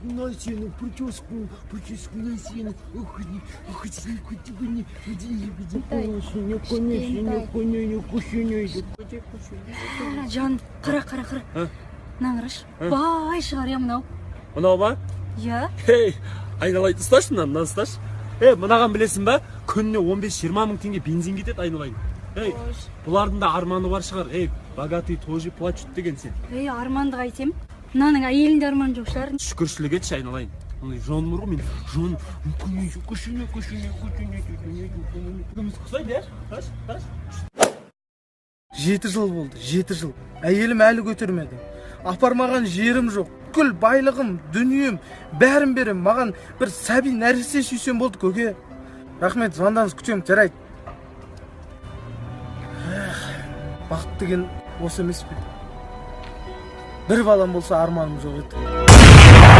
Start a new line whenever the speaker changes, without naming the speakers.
На сену, прическу на сену.
Жан, қара. Мынаны қарашы. Бай шығар я мынау.
Мынау ма?
Иә.
Ей, айналайын, ұсташы мынаны ұсташы. Мынаған білесің ба? Күніне 15-20 мың теңге бензин кетеді айналайын. Бұлардың да арманы бар шығар. Богатый тоже плачут деген сен.
Арманды қайтем. Мынаның әйелінде арман жоқ шығар.
Шүкіршілік етші айналайын. Жон мұр ғой мен. Жон.
Жеті жыл болды, 7 жыл. Әйелім әлі көтермеді. Апармаған жерім жоқ. Күл байлығым, дүнием, бәрін берем. Маған бір сәби нәрсе сүйсем болды, көке. Рахмет, звондаңыз күтем, жарайды. Бақыт деген осы емес пе? Бір балам болса арманым жоқ еді.